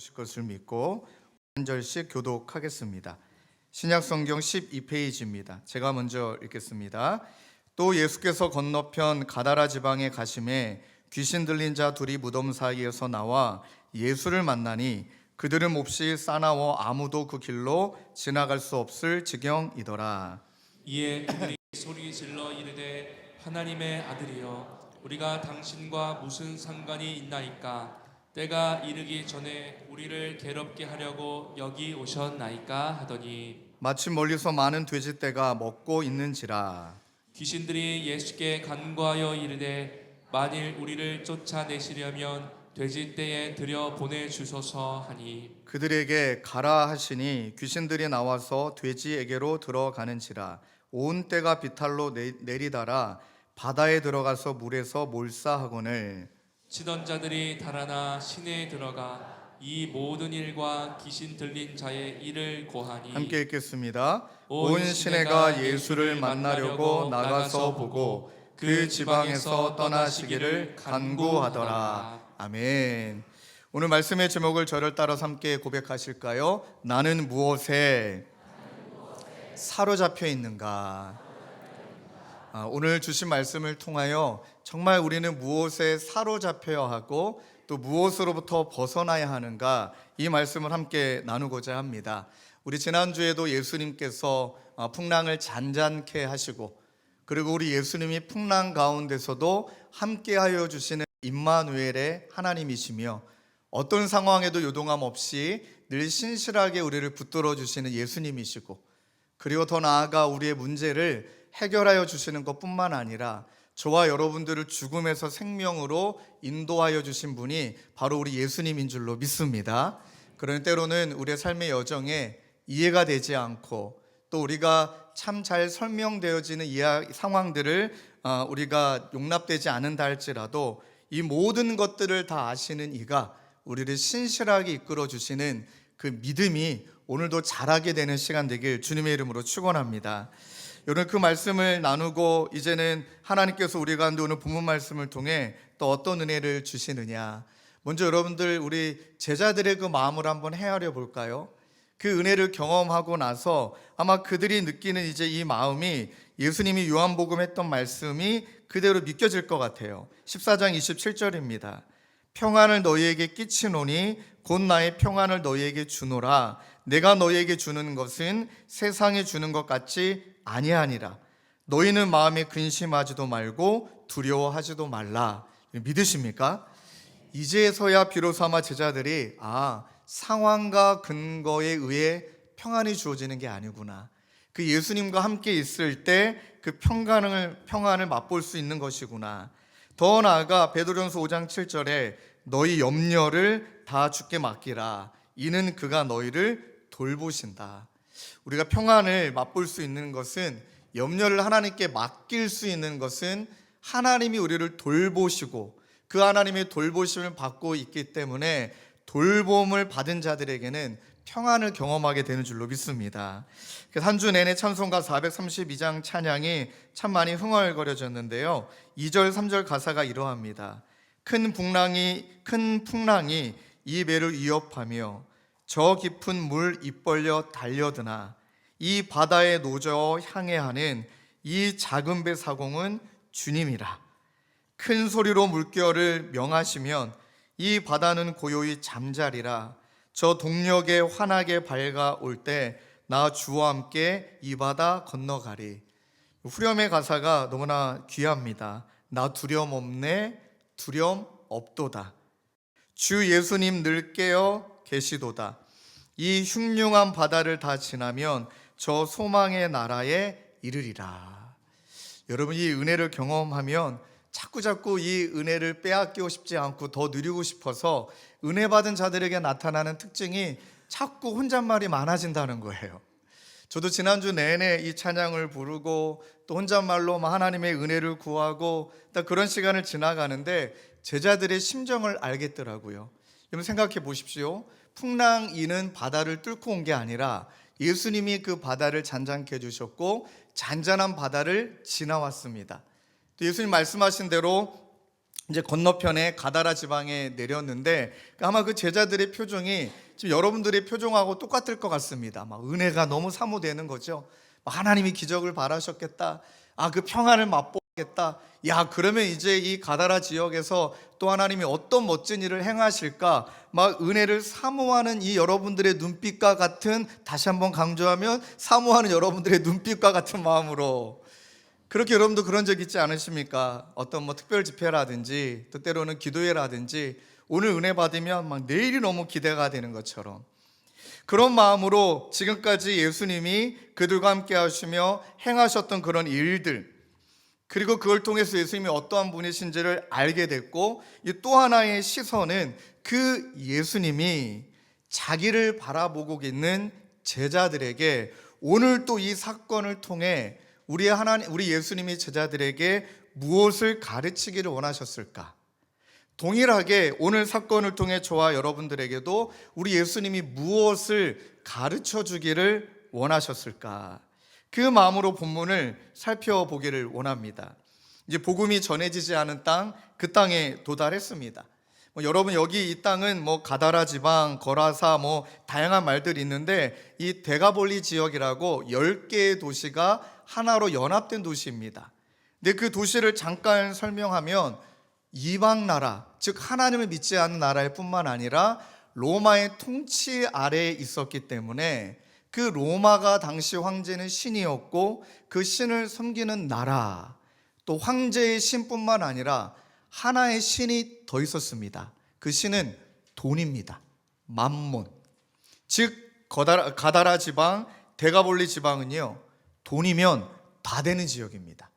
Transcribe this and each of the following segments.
주실 것을 믿고 한 절씩 교독하겠습니다. 신약성경 12페이지입니다. 제가 먼저 읽겠습니다. 또 예수께서 건너편 가다라 지방에 가심에 귀신 들린 자 둘이 무덤 사이에서 나와 예수를 만나니 그들은 몹시 싸나워 아무도 그 길로 지나갈 수 없을 지경이더라. 이에 그들이 소리 질러 이르되 하나님의 아들이여 우리가 당신과 무슨 상관이 있나이까? 때가 이르기 전에 우리를 괴롭게 하려고 여기 오셨나이까 하더니 마침 멀리서 많은 돼지떼가 먹고 있는지라. 귀신들이 예수께 간구하여 이르되 만일 우리를 쫓아내시려면 돼지떼에 들여 보내주소서 하니 그들에게 가라 하시니 귀신들이 나와서 돼지에게로 들어가는지라. 온 떼가 비탈로 내리다라 바다에 들어가서 물에서 몰사하거늘. 치던 자들이 달아나 시내에 들어가 이 모든 일과 귀신 들린 자의 일을 고하니 함께 읽겠습니다. 온 시내가 예수를 만나려고 나가서 보고 그 지방에서 떠나시기를 간구하더라. 아멘. 오늘 말씀의 제목을 저를 따라서 함께 고백하실까요? 나는 무엇에 사로잡혀 있는가? 오늘 주신 말씀을 통하여 정말 우리는 무엇에 사로잡혀야 하고 또 무엇으로부터 벗어나야 하는가, 이 말씀을 함께 나누고자 합니다. 우리 지난주에도 예수님께서 풍랑을 잔잔케 하시고, 그리고 우리 예수님이 풍랑 가운데서도 함께하여 주시는 임마누엘의 하나님이시며 어떤 상황에도 요동함 없이 늘 신실하게 우리를 붙들어 주시는 예수님이시고, 그리고 더 나아가 우리의 문제를 해결하여 주시는 것뿐만 아니라 저와 여러분들을 죽음에서 생명으로 인도하여 주신 분이 바로 우리 예수님인 줄로 믿습니다. 그러나 때로는 우리의 삶의 여정에 이해가 되지 않고 또 우리가 참 잘 설명되어지는 상황들을 우리가 용납되지 않는다 할지라도 이 모든 것들을 다 아시는 이가 우리를 신실하게 이끌어 주시는 그 믿음이 오늘도 자라게 되는 시간 되길 주님의 이름으로 축원합니다. 오늘 그 말씀을 나누고 이제는 하나님께서 우리 가운데 오늘 본문 말씀을 통해 또 어떤 은혜를 주시느냐, 먼저 여러분들 우리 제자들의 그 마음을 한번 헤아려 볼까요? 그 은혜를 경험하고 나서 아마 그들이 느끼는 이제 이 마음이 예수님이 요한복음 했던 말씀이 그대로 믿겨질 것 같아요. 14장 27절입니다. 평안을 너희에게 끼치노니 곧 나의 평안을 너희에게 주노라. 내가 너희에게 주는 것은 세상에 주는 것 같지 아니하니라. 너희는 마음에 근심하지도 말고 두려워하지도 말라. 믿으십니까? 이제서야 비로소 아마 제자들이 상황과 근거에 의해 평안이 주어지는 게 아니구나, 그 예수님과 함께 있을 때 그 평안을 맛볼 수 있는 것이구나. 더 나아가 베드로전서 5장 7절에 너희 염려를 다 주께 맡기라. 이는 그가 너희를 돌보신다. 우리가 평안을 맛볼 수 있는 것은, 염려를 하나님께 맡길 수 있는 것은 하나님이 우리를 돌보시고 그 하나님의 돌보심을 받고 있기 때문에 돌봄을 받은 자들에게는 평안을 경험하게 되는 줄로 믿습니다. 그래서 한 주 내내 찬송가 432장 찬양이 참 많이 흥얼거려졌는데요, 2절 3절 가사가 이러합니다. 큰 풍랑이 이 배를 위협하며 저 깊은 물 입 벌려 달려드나 이 바다의 노저 향해 하는 이 작은 배 사공은 주님이라. 큰 소리로 물결을 명하시면 이 바다는 고요히 잠자리라. 저 동력에 환하게 밝아올 때 나 주와 함께 이 바다 건너가리. 후렴의 가사가 너무나 귀합니다. 나 두려움 없네, 두려움 없도다. 주 예수님 늘 깨어 계시도다. 이 흉흉한 바다를 다 지나면 저 소망의 나라에 이르리라. 여러분, 이 은혜를 경험하면 자꾸 이 은혜를 빼앗기고 싶지 않고 더 누리고 싶어서 은혜 받은 자들에게 나타나는 특징이 자꾸 혼잣말이 많아진다는 거예요. 저도 지난주 내내 이 찬양을 부르고 또 혼잣말로 하나님의 은혜를 구하고 딱 그런 시간을 지나가는데 제자들의 심정을 알겠더라고요. 여러분 생각해 보십시오. 풍랑이는 바다를 뚫고 온 게 아니라 예수님이 그 바다를 잔잔케 해주셨고 잔잔한 바다를 지나왔습니다. 또 예수님 말씀하신 대로 이제 건너편에 가다라 지방에 내렸는데 아마 그 제자들의 표정이 지금 여러분들의 표정하고 똑같을 것 같습니다. 막 은혜가 너무 사모되는 거죠. 하나님이 기적을 바라셨겠다. 그 평안을 맛보겠다. 야, 그러면 이제 이 가다라 지역에서 또 하나님이 어떤 멋진 일을 행하실까? 막 은혜를 사모하는 이 여러분들의 눈빛과 같은, 다시 한번 강조하면 사모하는 여러분들의 눈빛과 같은 마음으로, 그렇게 여러분도 그런 적 있지 않으십니까? 어떤 특별 집회라든지 또 때로는 기도회라든지 오늘 은혜 받으면 막 내일이 너무 기대가 되는 것처럼, 그런 마음으로 지금까지 예수님이 그들과 함께 하시며 행하셨던 그런 일들, 그리고 그걸 통해서 예수님이 어떠한 분이신지를 알게 됐고, 이 또 하나의 시선은 그 예수님이 자기를 바라보고 있는 제자들에게 오늘 또 이 사건을 통해 우리 예수님이 제자들에게 무엇을 가르치기를 원하셨을까? 동일하게 오늘 사건을 통해 저와 여러분들에게도 우리 예수님이 무엇을 가르쳐 주기를 원하셨을까? 그 마음으로 본문을 살펴보기를 원합니다. 이제 복음이 전해지지 않은 땅, 그 땅에 도달했습니다. 여러분, 여기 이 땅은 가다라 지방, 거라사 다양한 말들이 있는데, 이 데가볼리 지역이라고 10개의 도시가 하나로 연합된 도시입니다. 근데 그 도시를 잠깐 설명하면 이방 나라, 즉 하나님을 믿지 않는 나라일 뿐만 아니라 로마의 통치 아래에 있었기 때문에 그 로마가 당시 황제는 신이었고, 그 신을 섬기는 나라, 또 황제의 신뿐만 아니라 하나의 신이 더 있었습니다. 그 신은 돈입니다. 맘몬. 즉 가다라 지방, 데가볼리 지방은요, 돈이면 다 되는 지역입니다.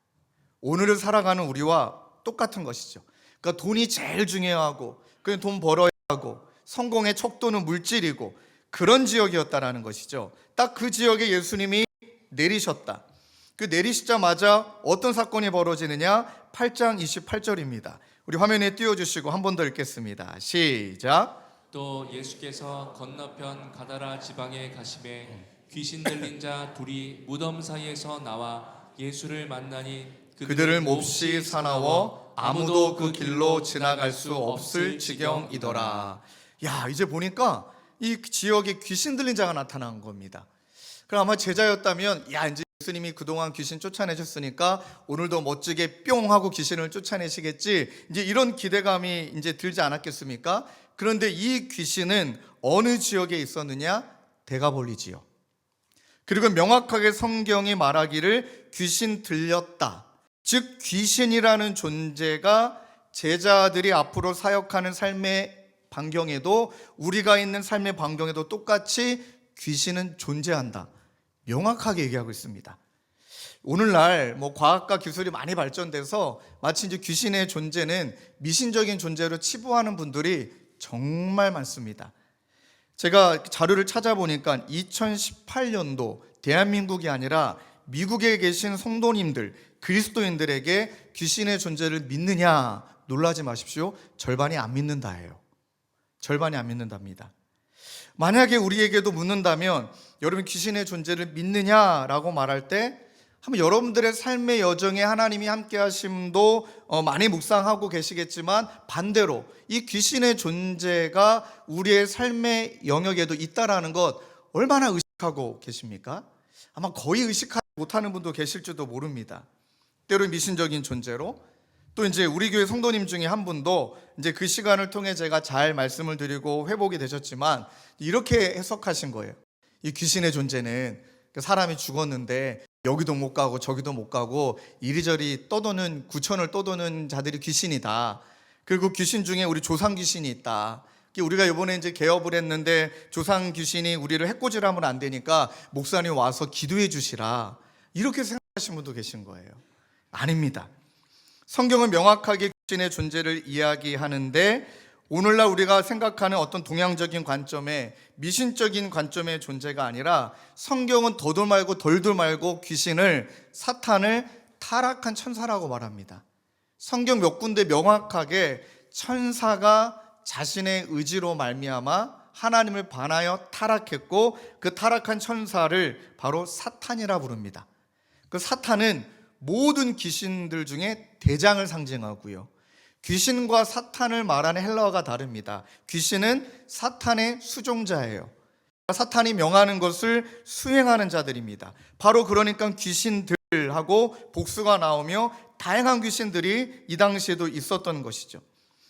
오늘을 살아가는 우리와 똑같은 것이죠. 그러니까 돈이 제일 중요하고, 그냥 돈 벌어야 하고, 성공의 척도는 물질이고, 그런 지역이었다라는 것이죠. 딱 그 지역에 예수님이 내리셨다. 그 내리시자마자 어떤 사건이 벌어지느냐? 8장 28절입니다. 우리 화면에 띄워주시고 한 번 더 읽겠습니다. 시작. 또 예수께서 건너편 가다라 지방에 가심에 귀신 들린 자 둘이 무덤 사이에서 나와 예수를 만나니 그들을 몹시 사나워 아무도 그 길로 지나갈 수 없을 지경이더라. 야, 이제 보니까 이 지역에 귀신 들린 자가 나타난 겁니다. 그럼 아마 제자였다면, 야, 이제 예수님이 그동안 귀신 쫓아내셨으니까 오늘도 멋지게 뿅 하고 귀신을 쫓아내시겠지, 이제 이런 기대감이 이제 들지 않았겠습니까? 그런데 이 귀신은 어느 지역에 있었느냐? 데가볼리 지역. 그리고 명확하게 성경이 말하기를 귀신 들렸다, 즉 귀신이라는 존재가 제자들이 앞으로 사역하는 삶의 반경에도, 우리가 있는 삶의 반경에도 똑같이 귀신은 존재한다, 명확하게 얘기하고 있습니다. 오늘날 과학과 기술이 많이 발전돼서 마치 이제 귀신의 존재는 미신적인 존재로 치부하는 분들이 정말 많습니다. 제가 자료를 찾아보니까 2018년도 대한민국이 아니라 미국에 계신 성도님들, 그리스도인들에게 귀신의 존재를 믿느냐, 놀라지 마십시오. 절반이 안 믿는다예요. 절반이 안 믿는답니다. 만약에 우리에게도 묻는다면 여러분 귀신의 존재를 믿느냐라고 말할 때, 한번 여러분들의 삶의 여정에 하나님이 함께 하심도 많이 묵상하고 계시겠지만, 반대로 이 귀신의 존재가 우리의 삶의 영역에도 있다라는 것 얼마나 의식하고 계십니까? 아마 거의 의식하지 못하는 분도 계실지도 모릅니다. 때로 미신적인 존재로. 또 이제 우리 교회 성도님 중에 한 분도 이제 그 시간을 통해 제가 잘 말씀을 드리고 회복이 되셨지만, 이렇게 해석하신 거예요. 이 귀신의 존재는 사람이 죽었는데 여기도 못 가고 저기도 못 가고 이리저리 떠도는, 구천을 떠도는 자들이 귀신이다. 그리고 귀신 중에 우리 조상 귀신이 있다. 우리가 이번에 이제 개업을 했는데 조상 귀신이 우리를 해코지하면 안 되니까 목사님 와서 기도해 주시라, 이렇게 생각하시는 분도 계신 거예요. 아닙니다. 성경은 명확하게 귀신의 존재를 이야기하는데, 오늘날 우리가 생각하는 어떤 동양적인 관점의, 미신적인 관점의 존재가 아니라, 성경은 더도 말고 덜도 말고 귀신을, 사탄을 타락한 천사라고 말합니다. 성경 몇 군데 명확하게 천사가 자신의 의지로 말미암아 하나님을 반하여 타락했고, 그 타락한 천사를 바로 사탄이라 부릅니다. 그 사탄은 모든 귀신들 중에 대장을 상징하고요, 귀신과 사탄을 말하는 헬라어가 다릅니다. 귀신은 사탄의 수종자예요. 사탄이 명하는 것을 수행하는 자들입니다. 바로 그러니까 귀신들하고 복수가 나오며 다양한 귀신들이 이 당시에도 있었던 것이죠.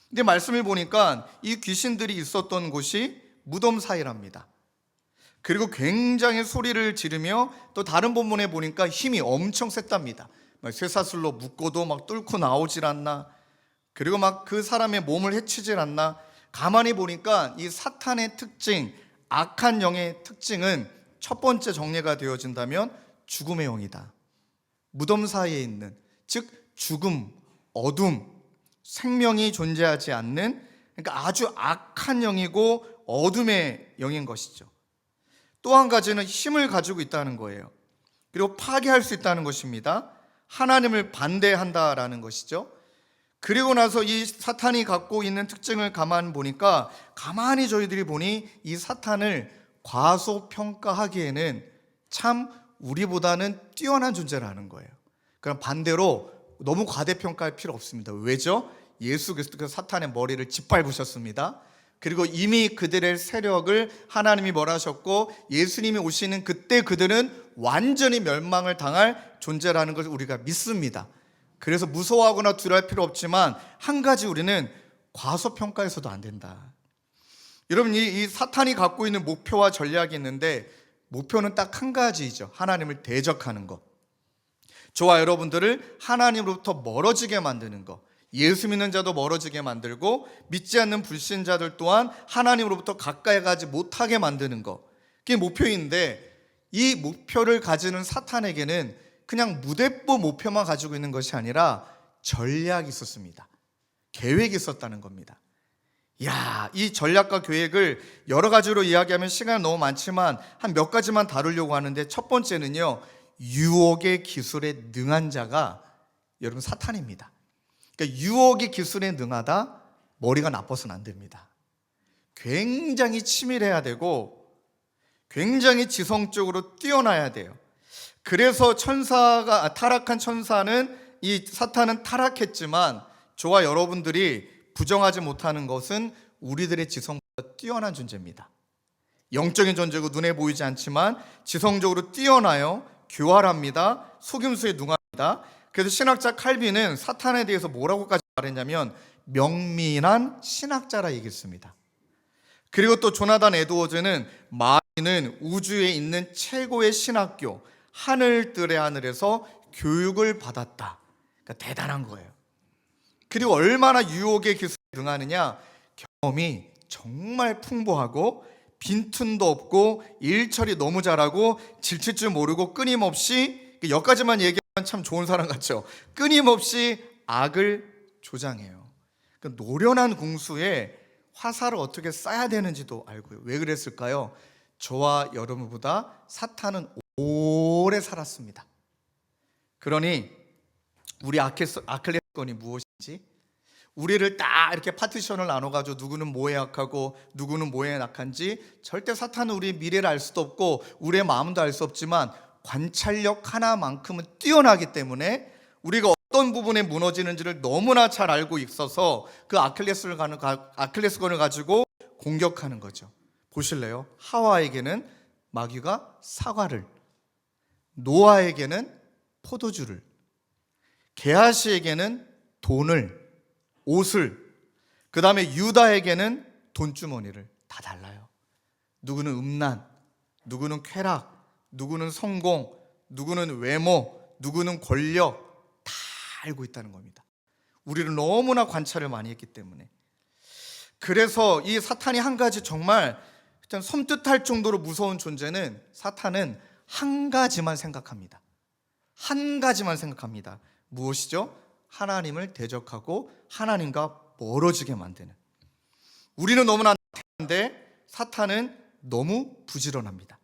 근데 말씀을 보니까 이 귀신들이 있었던 곳이 무덤 사이랍니다. 그리고 굉장히 소리를 지르며 또 다른 본문에 보니까 힘이 엄청 셌답니다. 막 쇠사슬로 묶어도 막 뚫고 나오질 않나, 그리고 막 그 사람의 몸을 해치질 않나. 가만히 보니까 이 사탄의 특징, 악한 영의 특징은 첫 번째 정리가 되어진다면 죽음의 영이다. 무덤 사이에 있는, 즉 죽음, 어둠, 생명이 존재하지 않는, 그러니까 아주 악한 영이고 어둠의 영인 것이죠. 또 한 가지는 힘을 가지고 있다는 거예요. 그리고 파괴할 수 있다는 것입니다. 하나님을 반대한다라는 것이죠. 그리고 나서 이 사탄이 갖고 있는 특징을 가만히 보니까, 가만히 저희들이 보니 이 사탄을 과소평가하기에는 참 우리보다는 뛰어난 존재라는 거예요. 그럼 반대로 너무 과대평가할 필요 없습니다. 왜죠? 예수 그리스도께서 사탄의 머리를 짓밟으셨습니다. 그리고 이미 그들의 세력을 하나님이 멸하셨고, 예수님이 오시는 그때 그들은 완전히 멸망을 당할 존재라는 것을 우리가 믿습니다. 그래서 무서워하거나 두려워할 필요 없지만, 한 가지 우리는 과소평가해서도 안 된다. 여러분, 이 사탄이 갖고 있는 목표와 전략이 있는데, 목표는 딱 한 가지이죠. 하나님을 대적하는 것. 저와 여러분들을 하나님으로부터 멀어지게 만드는 것. 예수 믿는 자도 멀어지게 만들고, 믿지 않는 불신자들 또한 하나님으로부터 가까이 가지 못하게 만드는 것. 그게 목표인데, 이 목표를 가지는 사탄에게는 그냥 무대뽀 목표만 가지고 있는 것이 아니라 전략이 있었습니다. 계획이 있었다는 겁니다. 이 전략과 계획을 여러 가지로 이야기하면 시간이 너무 많지만 한 몇 가지만 다루려고 하는데, 첫 번째는요, 유혹의 기술에 능한 자가 여러분 사탄입니다. 그러니까 유혹의 기술에 능하다, 머리가 나빠서는 안 됩니다. 굉장히 치밀해야 되고 굉장히 지성적으로 뛰어나야 돼요. 그래서 타락한 천사는, 이 사탄은 타락했지만 저와 여러분들이 부정하지 못하는 것은 우리들의 지성보다 뛰어난 존재입니다. 영적인 존재고 눈에 보이지 않지만 지성적으로 뛰어나요. 교활합니다. 속임수에 능합니다. 그래서 신학자 칼빈은 사탄에 대해서 뭐라고까지 말했냐면 명민한 신학자라 얘기했습니다. 그리고 또 조나단 에드워즈는 마귀는 우주에 있는 최고의 신학교, 하늘들의 하늘에서 교육을 받았다. 그러니까 대단한 거예요. 그리고 얼마나 유혹의 기술에 능하느냐, 경험이 정말 풍부하고 빈틈도 없고 일처리 너무 잘하고 질칠 줄 모르고 끊임없이, 여기까지만 얘기하면 참 좋은 사람 같죠. 끊임없이 악을 조장해요. 그러니까 노련한 궁수에 화살을 어떻게 쏴야 되는지도 알고요. 왜 그랬을까요? 저와 여러분보다 사탄은 오래 살았습니다. 그러니 우리 아킬레스건이 무엇인지, 우리를 딱 이렇게 파티션을 나눠가지고 누구는 뭐에 약하고 누구는 뭐에 약한지, 절대 사탄은 우리의 미래를 알 수도 없고 우리의 마음도 알 수 없지만 관찰력 하나만큼은 뛰어나기 때문에 우리가 어떤 부분에 무너지는지를 너무나 잘 알고 있어서 그 아킬레스건을 가지고 공격하는 거죠. 보실래요? 하와에게는 마귀가 사과를, 노아에게는 포도주를, 게하시에게는 돈을, 옷을, 그 다음에 유다에게는 돈주머니를, 다 달라요. 누구는 음란, 누구는 쾌락, 누구는 성공, 누구는 외모, 누구는 권력, 다 알고 있다는 겁니다. 우리를 너무나 관찰을 많이 했기 때문에. 그래서 이 사탄이 한 가지 정말 섬뜩할 정도로 무서운 존재는, 사탄은 한 가지만 생각합니다. 한 가지만 생각합니다. 무엇이죠? 하나님을 대적하고 하나님과 멀어지게 만드는. 우리는 너무나 나태한데 사탄은 너무 부지런합니다.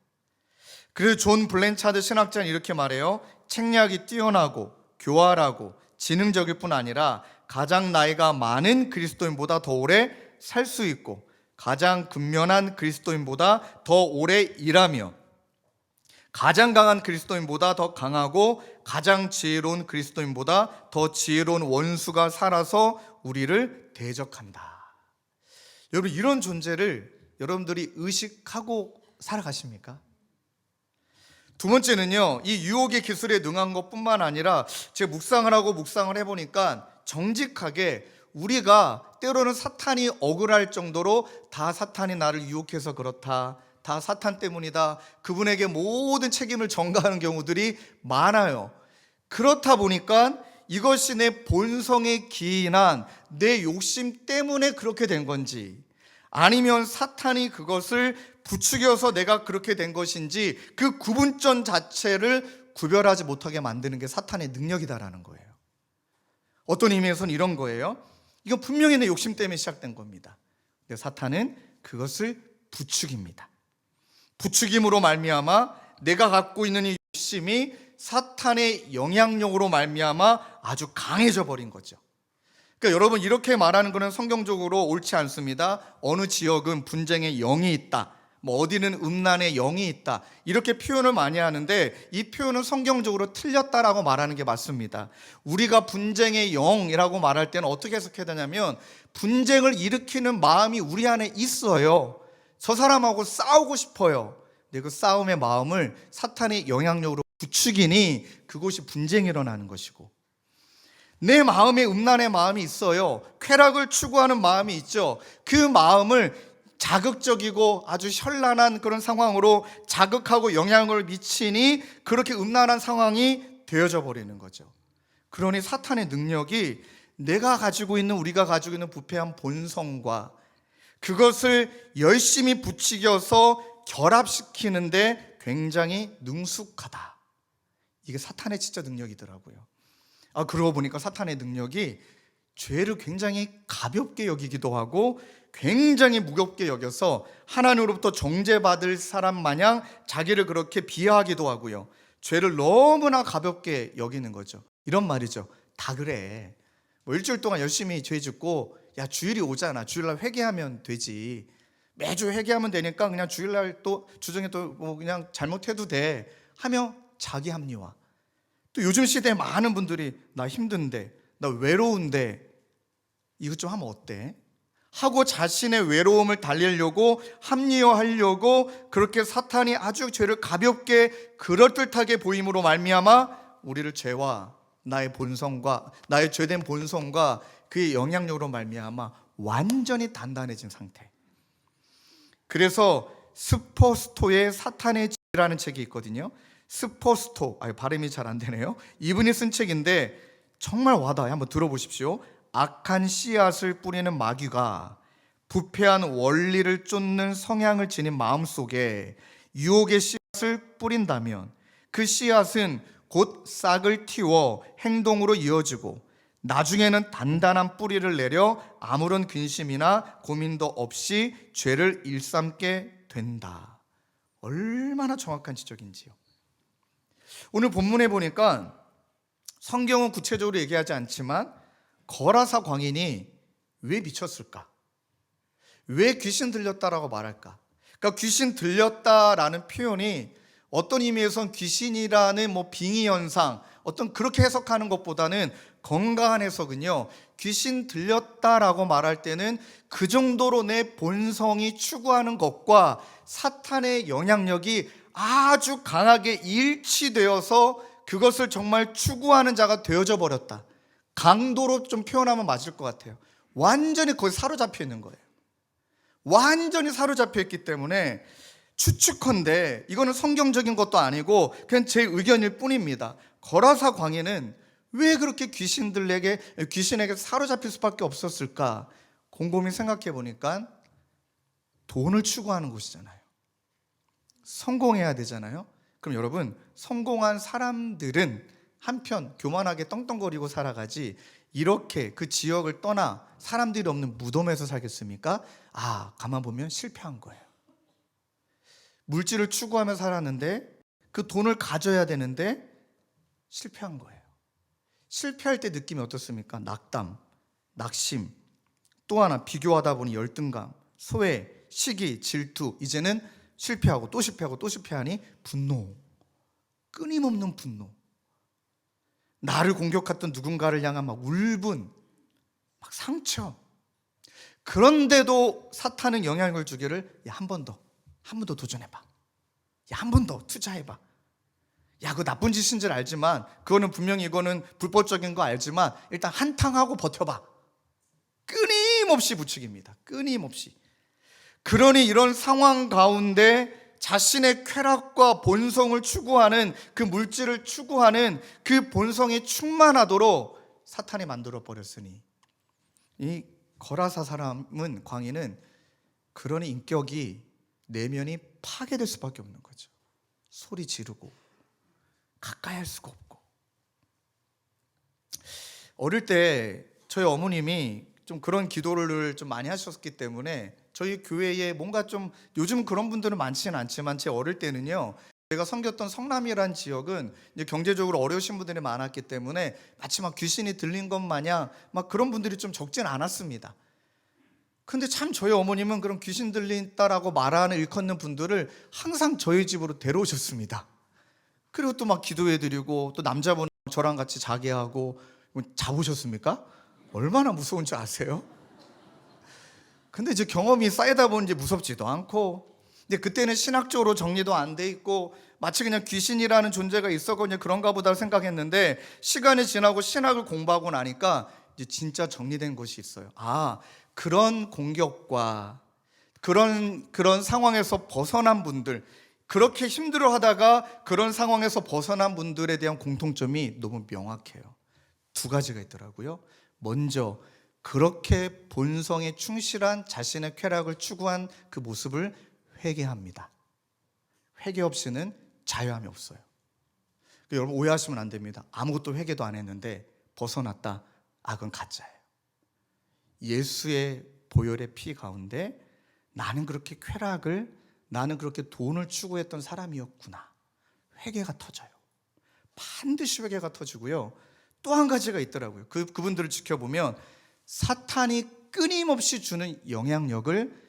그래서 존 블렌차드 신학자는 이렇게 말해요. 책략이 뛰어나고 교활하고 지능적일 뿐 아니라 가장 나이가 많은 그리스도인보다 더 오래 살 수 있고, 가장 근면한 그리스도인보다 더 오래 일하며, 가장 강한 그리스도인보다 더 강하고 가장 지혜로운 그리스도인보다 더 지혜로운 원수가 살아서 우리를 대적한다. 여러분, 이런 존재를 여러분들이 의식하고 살아가십니까? 두 번째는요, 이 유혹의 기술에 능한 것뿐만 아니라 제가 묵상을 해보니까 정직하게 우리가 때로는 사탄이 억울할 정도로 다 사탄이 나를 유혹해서 그렇다, 다 사탄 때문이다, 그분에게 모든 책임을 전가하는 경우들이 많아요. 그렇다 보니까 이것이 내 본성에 기인한 내 욕심 때문에 그렇게 된 건지, 아니면 사탄이 그것을 부추겨서 내가 그렇게 된 것인지, 그 구분점 자체를 구별하지 못하게 만드는 게 사탄의 능력이다라는 거예요. 어떤 의미에서는 이런 거예요. 이건 분명히 내 욕심 때문에 시작된 겁니다. 근데 사탄은 그것을 부추깁니다. 부추김으로 말미암아 내가 갖고 있는 이 욕심이 사탄의 영향력으로 말미암아 아주 강해져 버린 거죠. 그러니까 여러분, 이렇게 말하는 것은 성경적으로 옳지 않습니다. 어느 지역은 분쟁의 영이 있다, 뭐 어디는 음란의 영이 있다, 이렇게 표현을 많이 하는데 이 표현은 성경적으로 틀렸다라고 말하는 게 맞습니다. 우리가 분쟁의 영이라고 말할 때는 어떻게 해석해야 되냐면, 분쟁을 일으키는 마음이 우리 안에 있어요. 저 사람하고 싸우고 싶어요. 근데 그 싸움의 마음을 사탄의 영향력으로 부추기니 그것이 분쟁이 일어나는 것이고, 내 마음에 음란의 마음이 있어요. 쾌락을 추구하는 마음이 있죠. 그 마음을 자극적이고 아주 현란한 그런 상황으로 자극하고 영향을 미치니 그렇게 음란한 상황이 되어져 버리는 거죠. 그러니 사탄의 능력이 내가 가지고 있는, 우리가 가지고 있는 부패한 본성과 그것을 열심히 부추겨서 결합시키는데 굉장히 능숙하다. 이게 사탄의 진짜 능력이더라고요. 그러고 보니까 사탄의 능력이 죄를 굉장히 가볍게 여기기도 하고 굉장히 무겁게 여겨서 하나님으로부터 정죄받을 사람 마냥 자기를 그렇게 비하하기도 하고요. 죄를 너무나 가볍게 여기는 거죠. 이런 말이죠. 다 그래. 뭐 일주일 동안 열심히 죄 짓고, 야, 주일이 오잖아, 주일날 회개하면 되지, 매주 회개하면 되니까 그냥 주일날 또 주중에 또 뭐 그냥 잘못해도 돼 하며 자기 합리화. 또 요즘 시대에 많은 분들이 나 힘든데, 나 외로운데 이것 좀 하면 어때? 하고 자신의 외로움을 달래려고 합리화하려고 그렇게 사탄이 아주 죄를 가볍게 그럴듯하게 보임으로 말미암아 우리를 죄와 나의 본성과, 나의 죄된 본성과 그의 영향력으로 말미암아 완전히 단단해진 상태. 그래서 스포스토의 사탄의 지혜라는 책이 있거든요. 스포스토, 발음이 잘 안 되네요. 이분이 쓴 책인데 정말 와닿아요. 한번 들어보십시오. 악한 씨앗을 뿌리는 마귀가 부패한 원리를 쫓는 성향을 지닌 마음속에 유혹의 씨앗을 뿌린다면 그 씨앗은 곧 싹을 틔워 행동으로 이어지고 나중에는 단단한 뿌리를 내려 아무런 근심이나 고민도 없이 죄를 일삼게 된다. 얼마나 정확한 지적인지요. 오늘 본문에 보니까 성경은 구체적으로 얘기하지 않지만 거라사 광인이 왜 미쳤을까? 왜 귀신 들렸다라고 말할까? 그러니까 귀신 들렸다라는 표현이 어떤 의미에선 귀신이라는 뭐 빙의 현상, 어떤 그렇게 해석하는 것보다는 건강한 해석은요, 귀신 들렸다라고 말할 때는 그 정도로 내 본성이 추구하는 것과 사탄의 영향력이 아주 강하게 일치되어서 그것을 정말 추구하는 자가 되어져 버렸다. 강도로 좀 표현하면 맞을 것 같아요. 완전히 거기 사로잡혀 있는 거예요. 완전히 사로잡혀 있기 때문에 추측컨대, 이거는 성경적인 것도 아니고 그냥 제 의견일 뿐입니다. 거라사 광인은 왜 그렇게 귀신에게 사로잡힐 수밖에 없었을까? 곰곰이 생각해 보니까 돈을 추구하는 곳이잖아요. 성공해야 되잖아요. 그럼 여러분, 성공한 사람들은 한편 교만하게 떵떵거리고 살아가지 이렇게 그 지역을 떠나 사람들이 없는 무덤에서 살겠습니까? 가만 보면 실패한 거예요. 물질을 추구하며 살았는데 그 돈을 가져야 되는데 실패한 거예요. 실패할 때 느낌이 어떻습니까? 낙담, 낙심, 또 하나 비교하다 보니 열등감, 소외, 시기, 질투, 이제는 실패하고 또 실패하고 또 실패하니 분노. 끊임없는 분노, 나를 공격했던 누군가를 향한 막 울분, 막 상처. 그런데도 사탄은 영향을 주기를, 야, 한 번 더 도전해봐. 야, 한 번 더 투자해봐. 야, 그거 나쁜 짓인 줄 알지만, 그거는 분명히 이거는 불법적인 거 알지만 일단 한탕하고 버텨봐. 끊임없이 부추깁니다. 끊임없이. 그러니 이런 상황 가운데 자신의 쾌락과 본성을 추구하는, 그 물질을 추구하는 그 본성이 충만하도록 사탄이 만들어 버렸으니, 이 거라사 사람은, 광인은 그러니 인격이, 내면이 파괴될 수밖에 없는 거죠. 소리 지르고 가까이 할 수가 없고. 어릴 때 저희 어머님이 좀 그런 기도를 좀 많이 하셨기 때문에 저희 교회에 뭔가 좀, 요즘 그런 분들은 많지는 않지만 제 어릴 때는요, 제가 섬겼던 성남이라는 지역은 이제 경제적으로 어려우신 분들이 많았기 때문에 마치 막 귀신이 들린 것 마냥 막 그런 분들이 좀 적진 않았습니다. 근데 참 저희 어머님은 그런 귀신 들린다라고 말하는 일컫는 분들을 항상 저희 집으로 데려오셨습니다. 그리고 또 막 기도해드리고, 또 남자분 저랑 같이 자게 하고. 자보셨습니까? 얼마나 무서운 줄 아세요? 근데 이제 경험이 쌓이다 보니 이제 무섭지도 않고, 근데 그때는 신학적으로 정리도 안 돼 있고 마치 그냥 귀신이라는 존재가 있었고 그냥 그런가 보다 생각했는데, 시간이 지나고 신학을 공부하고 나니까 이제 진짜 정리된 것이 있어요. 아, 그런 공격과 그런 상황에서 벗어난 분들, 그렇게 힘들어하다가 그런 상황에서 벗어난 분들에 대한 공통점이 너무 명확해요. 두 가지가 있더라고요. 먼저, 그렇게 본성에 충실한 자신의 쾌락을 추구한 그 모습을 회개합니다. 회개 없이는 자유함이 없어요. 여러분 오해하시면 안 됩니다. 아무것도 회개도 안 했는데 벗어났다, 아, 그건 가짜예요. 예수의 보혈의 피 가운데 나는 그렇게 쾌락을, 나는 그렇게 돈을 추구했던 사람이었구나, 회개가 터져요. 반드시 회개가 터지고요. 또 한 가지가 있더라고요. 그분들을 지켜보면 사탄이 끊임없이 주는 영향력을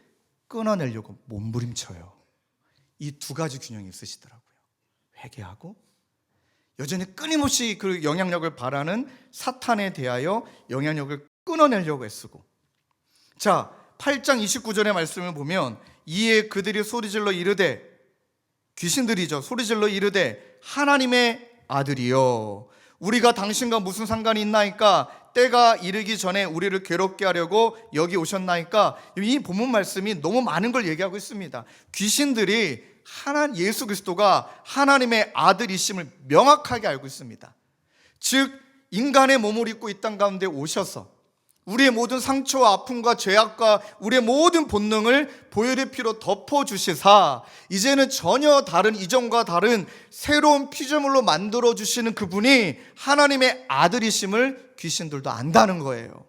끊어내려고 몸부림쳐요. 이 두 가지 균형이 있으시더라고요. 회개하고 여전히 끊임없이 그 영향력을 바라는 사탄에 대하여 영향력을 끊어내려고 애쓰고. 자, 8장 29절의 말씀을 보면, 이에 그들이 소리질러 이르되, 귀신들이죠, 소리질러 이르되 하나님의 아들이여, 우리가 당신과 무슨 상관이 있나이까? 때가 이르기 전에 우리를 괴롭게 하려고 여기 오셨나이까? 이 본문 말씀이 너무 많은 걸 얘기하고 있습니다. 귀신들이 예수 그리스도가 하나님의 아들이심을 명확하게 알고 있습니다. 즉, 인간의 몸을 입고 이 땅 가운데 오셔서 우리의 모든 상처와 아픔과 죄악과 우리의 모든 본능을 보혈의 피로 덮어주시사, 이제는 전혀 다른, 이전과 다른 새로운 피조물로 만들어주시는 그분이 하나님의 아들이심을 귀신들도 안다는 거예요.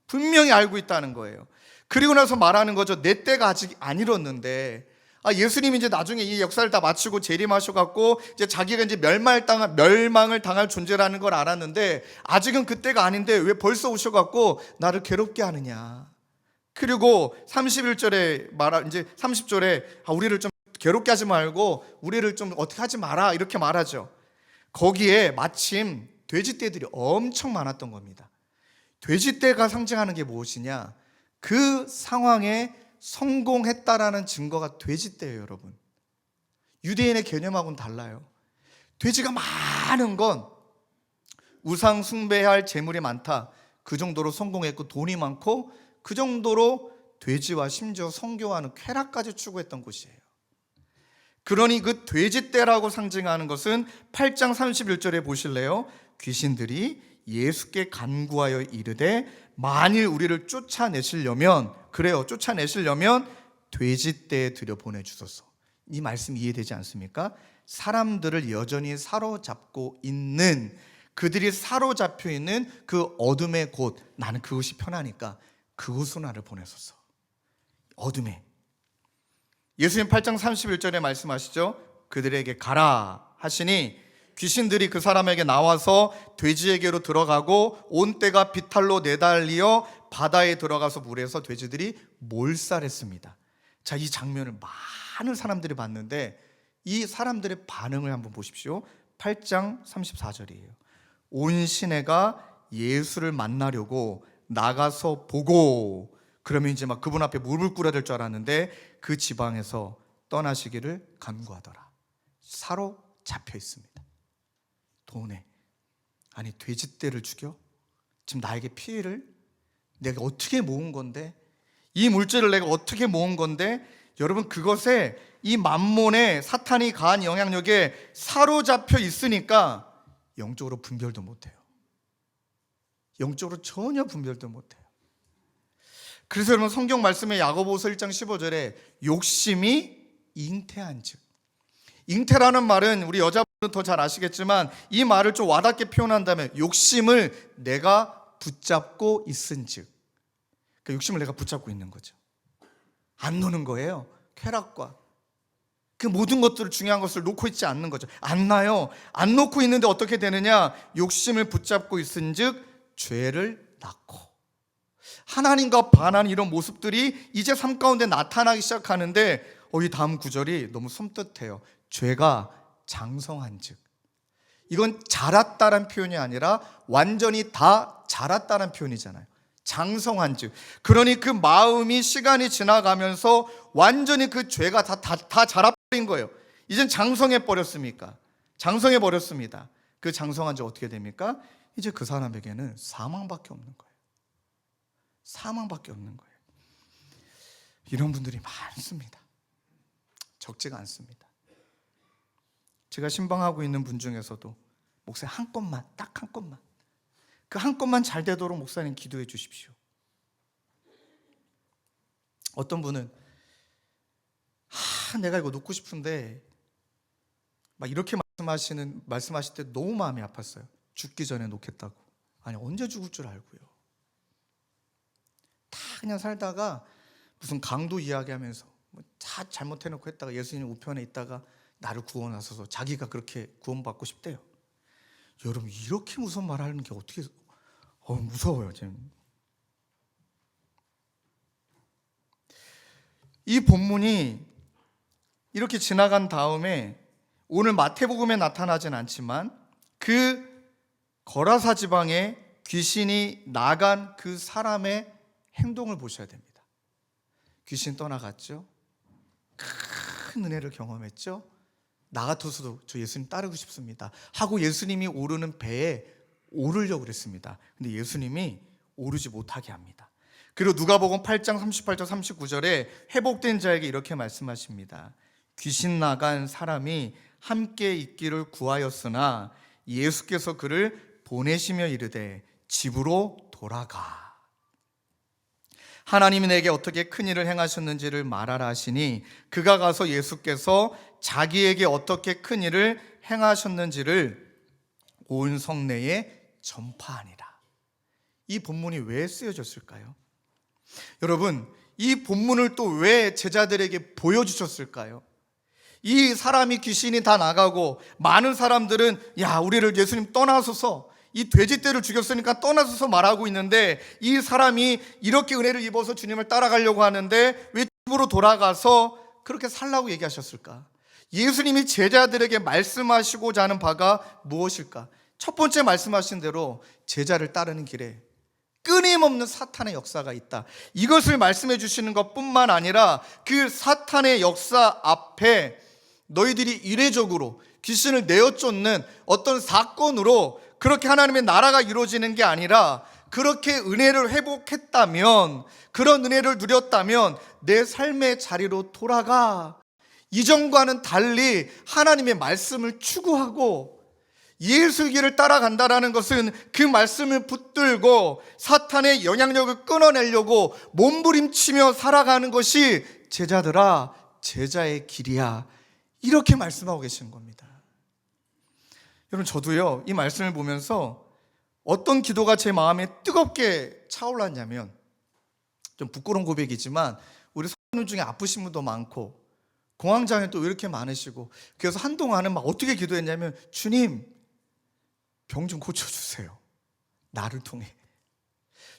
분명히 알고 있다는 거예요. 그리고 나서 말하는 거죠. 내 때가 아직 안 이뤘는데, 예수님이 이제 나중에 이 역사를 다 마치고 재림하셔갖고 이제 자기가 이제 멸망을 당할 존재라는 걸 알았는데, 아직은 그때가 아닌데 왜 벌써 오셔갖고 나를 괴롭게 하느냐. 그리고 31절에 이제 30절에 우리를 좀 괴롭게 하지 말고 우리를 좀 어떻게 하지 마라, 이렇게 말하죠. 거기에 마침 돼지떼들이 엄청 많았던 겁니다. 돼지떼가 상징하는 게 무엇이냐? 그 상황에 성공했다라는 증거가 돼지떼예요, 여러분. 유대인의 개념하고는 달라요. 돼지가 많은 건 우상 숭배할 재물이 많다, 그 정도로 성공했고, 돈이 많고, 그 정도로 돼지와 심지어 성교하는 쾌락까지 추구했던 곳이에요. 그러니 그 돼지떼라고 상징하는 것은 8장 31절에 보실래요? 귀신들이 예수께 간구하여 이르되, 만일 우리를 쫓아내시려면 돼지떼에 들여보내주소서. 이 말씀 이해되지 않습니까? 사람들을 여전히 사로잡고 있는, 그들이 사로잡혀 있는 그 어둠의 곳, 나는 그곳이 편하니까 그곳으로 나를 보내소서. 어둠에. 예수님 8장 31절에 말씀하시죠. 그들에게 가라 하시니 귀신들이 그 사람에게 나와서 돼지에게로 들어가고 온 떼가 비탈로 내달리어 바다에 들어가서 물에서 돼지들이 몰살했습니다. 자, 이 장면을 많은 사람들이 봤는데 이 사람들의 반응을 한번 보십시오. 8장 34절이에요. 온 시내가 예수를 만나려고 나가서 보고, 그러면 이제 막 그분 앞에 무릎을 꿇어야 될 줄 알았는데 그 지방에서 떠나시기를 간구하더라. 사로잡혀 있습니다. 돈에, 아니 돼지떼를 죽여? 지금 나에게 피해를 내가 어떻게 모은 건데, 이 물질을 내가 어떻게 모은 건데, 여러분 그것에 이 만몬에 사탄이 가한 영향력에 사로잡혀 있으니까 영적으로 분별도 못해요. 영적으로 전혀 분별도 못해요. 그래서 여러분 성경 말씀에 야고보서 1장 15절에 욕심이 잉태한 즉, 잉태라는 말은 우리 여자분은 더 잘 아시겠지만 이 말을 좀 와닿게 표현한다면 욕심을 내가 붙잡고 있은 즉, 그 욕심을 내가 붙잡고 있는 거죠. 안 노는 거예요. 쾌락과 그 모든 것들을, 중요한 것을 놓고 있지 않는 거죠. 안 나요. 안 놓고 있는데 어떻게 되느냐? 욕심을 붙잡고 있은 즉 죄를 낳고. 하나님과 반하는 이런 모습들이 이제 삶 가운데 나타나기 시작하는데 이 다음 구절이 너무 섬뜩해요. 죄가 장성한 즉, 이건 자랐다는 표현이 아니라 완전히 다 자랐다는 표현이잖아요. 장성한 즉, 그러니 그 마음이 시간이 지나가면서 완전히 그 죄가 다 자라버린 거예요. 이젠 장성해 버렸습니까? 장성해 버렸습니다. 그 장성한 즉 어떻게 됩니까? 이제 그 사람에게는 사망밖에 없는 거예요. 사망밖에 없는 거예요. 이런 분들이 많습니다. 적지가 않습니다. 제가 신방하고 있는 분 중에서도 목사님 한 건만, 딱 한 건만, 그 한 건만 잘 되도록 목사님 기도해 주십시오. 어떤 분은 내가 이거 놓고 싶은데 막 이렇게 말씀하실 때 너무 마음이 아팠어요. 죽기 전에 놓겠다고. 아니 언제 죽을 줄 알고요. 다 그냥 살다가 무슨 강도 이야기하면서 다 잘못해놓고 했다가 예수님 우편에 있다가 나를 구원하셔서 자기가 그렇게 구원받고 싶대요. 여러분 이렇게 무서운 말 하는 게 어떻게 무서워요. 지금 이 본문이 이렇게 지나간 다음에 오늘 마태복음에 나타나진 않지만 그 거라사 지방에 귀신이 나간 그 사람의 행동을 보셔야 됩니다. 귀신 떠나갔죠. 큰 은혜를 경험했죠. 나 같아서도 저 예수님 따르고 싶습니다 하고 예수님이 오르는 배에 오르려고 그랬습니다. 근데 예수님이 오르지 못하게 합니다. 그리고 누가복음 8장 38절 39절에 회복된 자에게 이렇게 말씀하십니다. 귀신 나간 사람이 함께 있기를 구하였으나 예수께서 그를 보내시며 이르되 집으로 돌아가. 하나님이 내게 어떻게 큰 일을 행하셨는지를 말하라 하시니 그가 가서 예수께서 자기에게 어떻게 큰 일을 행하셨는지를 온 성내에 전파하니라. 이 본문이 왜 쓰여졌을까요? 여러분, 이 본문을 또 왜 제자들에게 보여주셨을까요? 이 사람이 귀신이 다 나가고 많은 사람들은 우리를 예수님 떠나소서, 이 돼지떼를 죽였으니까 떠나소서 말하고 있는데 이 사람이 이렇게 은혜를 입어서 주님을 따라가려고 하는데 왜 집으로 돌아가서 그렇게 살라고 얘기하셨을까? 예수님이 제자들에게 말씀하시고자 하는 바가 무엇일까? 첫 번째 말씀하신 대로 제자를 따르는 길에 끊임없는 사탄의 역사가 있다. 이것을 말씀해 주시는 것뿐만 아니라 그 사탄의 역사 앞에 너희들이 이례적으로 귀신을 내어쫓는 어떤 사건으로 그렇게 하나님의 나라가 이루어지는 게 아니라 그렇게 은혜를 회복했다면, 그런 은혜를 누렸다면 내 삶의 자리로 돌아가. 이전과는 달리 하나님의 말씀을 추구하고 예수의 길을 따라간다는 것은 그 말씀을 붙들고 사탄의 영향력을 끊어내려고 몸부림치며 살아가는 것이 제자들아, 제자의 길이야. 이렇게 말씀하고 계시는 겁니다. 여러분, 저도요, 이 말씀을 보면서 어떤 기도가 제 마음에 뜨겁게 차올랐냐면, 좀 부끄러운 고백이지만 우리 성도님 중에 아프신 분도 많고 공황장애 또 이렇게 많으시고, 그래서 한동안은 막 어떻게 기도했냐면, 주님 병 좀 고쳐주세요. 나를 통해.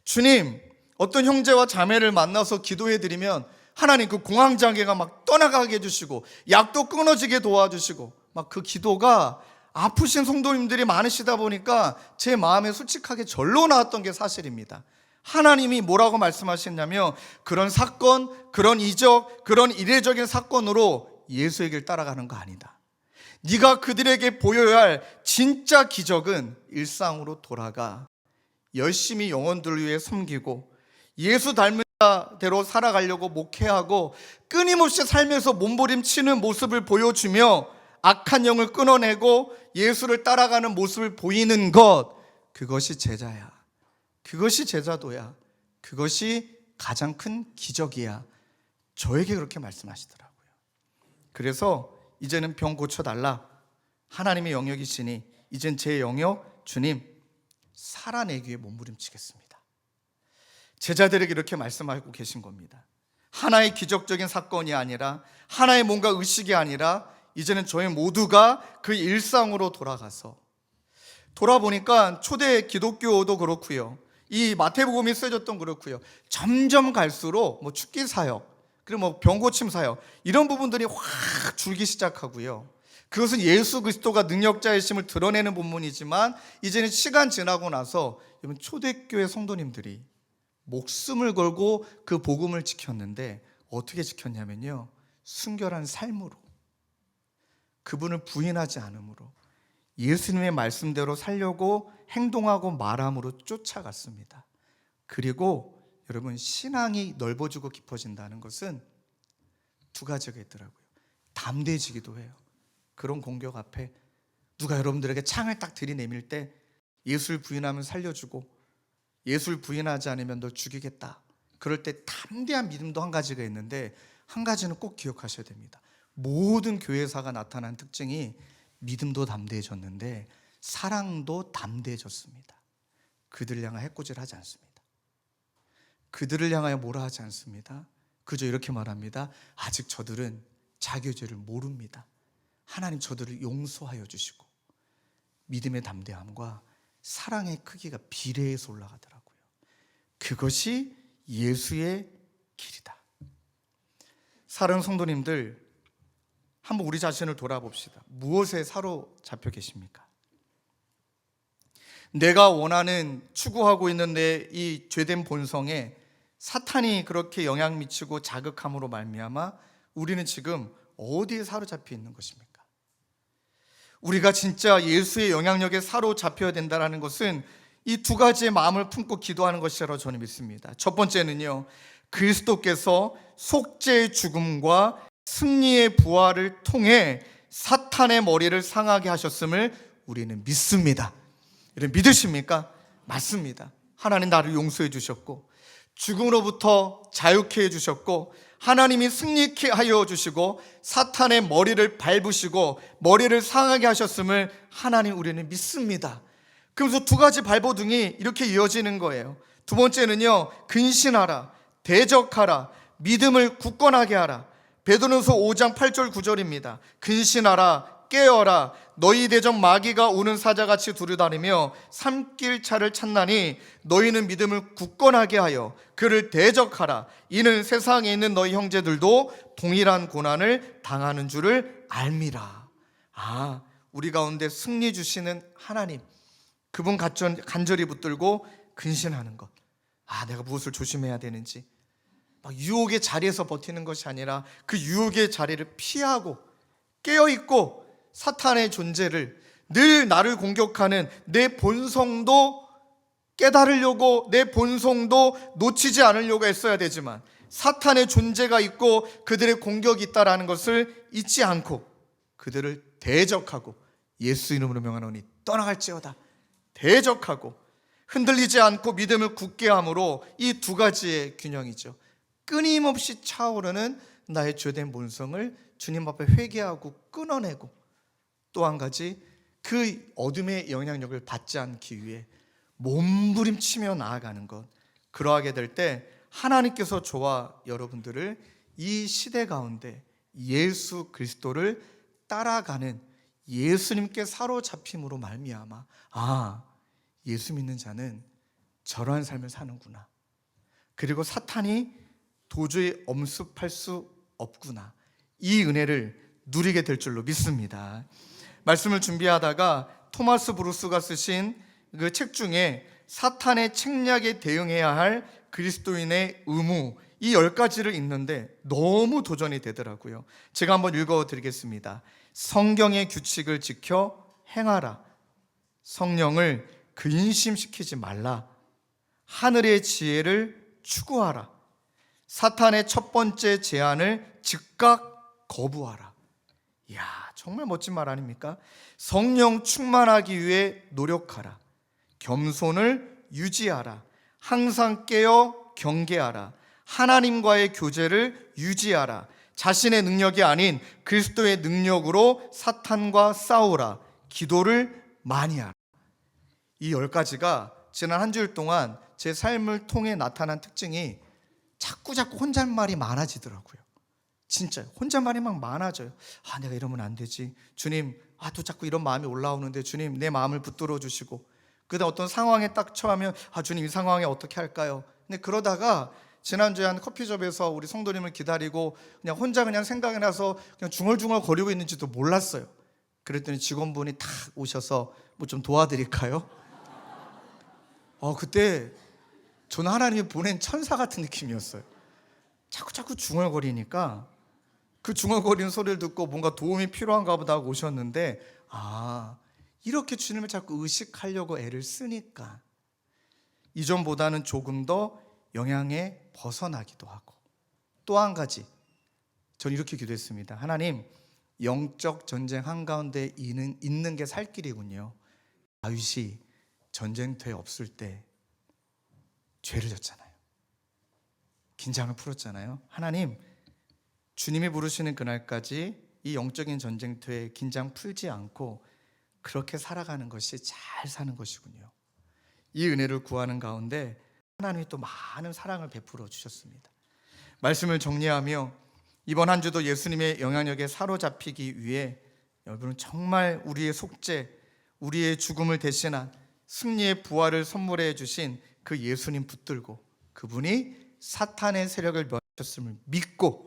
주님, 어떤 형제와 자매를 만나서 기도해드리면 하나님 그 공황장애가 막 떠나가게 해주시고 약도 끊어지게 도와주시고, 막 그 기도가 아프신 성도님들이 많으시다 보니까 제 마음에 솔직하게 절로 나왔던 게 사실입니다. 하나님이 뭐라고 말씀하셨냐면 그런 사건, 그런 이적, 그런 이례적인 사건으로 예수의 길 따라가는 거 아니다. 네가 그들에게 보여야 할 진짜 기적은 일상으로 돌아가 열심히 영혼들을 위해 섬기고 예수 닮은 대로 살아가려고 목회하고 끊임없이 삶에서 몸부림치는 모습을 보여주며 악한 영을 끊어내고 예수를 따라가는 모습을 보이는 것, 그것이 제자야. 그것이 제자도야. 그것이 가장 큰 기적이야. 저에게 그렇게 말씀하시더라고요. 그래서 이제는 병 고쳐달라. 하나님의 영역이시니 이젠 제 영역 주님 살아내기 위해 몸부림치겠습니다. 제자들에게 이렇게 말씀하고 계신 겁니다. 하나의 기적적인 사건이 아니라 하나의 뭔가 의식이 아니라 이제는 저희 모두가 그 일상으로 돌아보니까 초대 기독교도 그렇고요, 이 마태복음이 쓰여졌던 그렇고요, 점점 갈수록 뭐 축기 사역 그리고 뭐 병고침 사역 이런 부분들이 확 줄기 시작하고요. 그것은 예수 그리스도가 능력자이심을 드러내는 부분이지만 이제는 시간 지나고 나서 초대교회 성도님들이 목숨을 걸고 그 복음을 지켰는데 어떻게 지켰냐면요, 순결한 삶으로, 그분을 부인하지 않음으로, 예수님의 말씀대로 살려고 행동하고 말함으로 쫓아갔습니다. 그리고 여러분, 신앙이 넓어지고 깊어진다는 것은 두 가지가 있더라고요. 담대해지기도 해요. 그런 공격 앞에 누가 여러분들에게 창을 딱 들이내밀 때 예수를 부인하면 살려주고 예수를 부인하지 않으면 너 죽이겠다, 그럴 때 담대한 믿음도 한 가지가 있는데, 한 가지는 꼭 기억하셔야 됩니다. 모든 교회사가 나타난 특징이 믿음도 담대해졌는데 사랑도 담대해졌습니다. 그들을 향하여 해코지를 하지 않습니다. 그들을 향하여 뭐라 하지 않습니다. 그저 이렇게 말합니다. 아직 저들은 자기의 죄를 모릅니다. 하나님 저들을 용서하여 주시고, 믿음의 담대함과 사랑의 크기가 비례해서 올라가더라고요. 그것이 예수의 길이다. 사랑하는 성도님들, 한번 우리 자신을 돌아봅시다. 무엇에 사로잡혀 계십니까? 내가 원하는, 추구하고 있는 내 이 죄된 본성에 사탄이 그렇게 영향 미치고 자극함으로 말미암아 우리는 지금 어디에 사로잡혀 있는 것입니까? 우리가 진짜 예수의 영향력에 사로잡혀야 된다는 것은 이 두 가지의 마음을 품고 기도하는 것이라고 저는 믿습니다. 첫 번째는요, 그리스도께서 속죄의 죽음과 승리의 부활을 통해 사탄의 머리를 상하게 하셨음을 우리는 믿습니다. 여러분 믿으십니까? 맞습니다. 하나님 나를 용서해 주셨고 죽음으로부터 자유케 해주셨고 하나님이 승리케 하여 주시고 사탄의 머리를 밟으시고 머리를 상하게 하셨음을 하나님 우리는 믿습니다. 그러면서 두 가지 발버둥이 이렇게 이어지는 거예요. 두 번째는요, 근신하라, 대적하라, 믿음을 굳건하게 하라. 베드로전서 5장 8절 9절입니다. 근신하라, 깨어라, 너희 대적 마귀가 오는 사자같이 두루다니며 삼킬 차를 찾나니 너희는 믿음을 굳건하게 하여 그를 대적하라. 이는 세상에 있는 너희 형제들도 동일한 고난을 당하는 줄을 알미라. 우리 가운데 승리 주시는 하나님, 그분 간절히 붙들고 근신하는 것. 내가 무엇을 조심해야 되는지, 막 유혹의 자리에서 버티는 것이 아니라 그 유혹의 자리를 피하고 깨어있고 사탄의 존재를, 늘 나를 공격하는 내 본성도 깨달으려고, 내 본성도 놓치지 않으려고 애써야 되지만 사탄의 존재가 있고 그들의 공격이 있다는 것을 잊지 않고 그들을 대적하고 예수 이름으로 명하노니 떠나갈지어다. 대적하고 흔들리지 않고 믿음을 굳게 함으로 이 두 가지의 균형이죠. 끊임없이 차오르는 나의 죄된 본성을 주님 앞에 회개하고 끊어내고, 또 한 가지 그 어둠의 영향력을 받지 않기 위해 몸부림치며 나아가는 것. 그러하게 될 때 하나님께서 저와 여러분들을 이 시대 가운데 예수 그리스도를 따라가는 예수님께 사로잡힘으로 말미암아 예수 믿는 자는 저러한 삶을 사는구나, 그리고 사탄이 도저히 엄습할 수 없구나, 이 은혜를 누리게 될 줄로 믿습니다. 말씀을 준비하다가 토마스 브루스가 쓰신 그 책 중에 사탄의 책략에 대응해야 할 그리스도인의 의무, 이 10가지를 읽는데 너무 도전이 되더라고요. 제가 한번 읽어드리겠습니다. 성경의 규칙을 지켜 행하라. 성령을 근심시키지 말라. 하늘의 지혜를 추구하라. 사탄의 첫 번째 제안을 즉각 거부하라. 이야, 정말 멋진 말 아닙니까? 성령 충만하기 위해 노력하라. 겸손을 유지하라. 항상 깨어 경계하라. 하나님과의 교제를 유지하라. 자신의 능력이 아닌 그리스도의 능력으로 사탄과 싸우라. 기도를 많이 하라. 이 10가지가 지난 한 주일 동안 제 삶을 통해 나타난 특징이 자꾸 혼잣말이 많아지더라고요. 진짜 혼잣말이 막 많아져요. 내가 이러면 안 되지. 주님, 또 자꾸 이런 마음이 올라오는데 주님, 내 마음을 붙들어 주시고, 그다음 어떤 상황에 딱 처하면 주님, 이 상황에 어떻게 할까요? 근데 그러다가 지난주에 한 커피숍에서 우리 성도님을 기다리고 혼자 생각이 나서 중얼중얼 거리고 있는지도 몰랐어요. 그랬더니 직원분이 탁 오셔서 뭐 좀 도와드릴까요? 그때 저는 하나님이 보낸 천사 같은 느낌이었어요. 자꾸 중얼거리니까 그 중얼거리는 소리를 듣고 뭔가 도움이 필요한가 보다 하고 오셨는데, 이렇게 주님을 자꾸 의식하려고 애를 쓰니까 이전보다는 조금 더 영향에 벗어나기도 하고, 또 한 가지 저는 이렇게 기도했습니다. 하나님, 영적 전쟁 한가운데 있는 게 살 길이군요. 다윗이 전쟁터에 없을 때 죄를 졌잖아요. 긴장을 풀었잖아요. 하나님, 주님이 부르시는 그날까지 이 영적인 전쟁터에 긴장 풀지 않고 그렇게 살아가는 것이 잘 사는 것이군요. 이 은혜를 구하는 가운데 하나님이 또 많은 사랑을 베풀어 주셨습니다. 말씀을 정리하며 이번 한 주도 예수님의 영향력에 사로잡히기 위해 여러분은 정말 우리의 속죄, 우리의 죽음을 대신한 승리의 부활을 선물해 주신 그 예수님 붙들고, 그분이 사탄의 세력을 멸하셨음을 믿고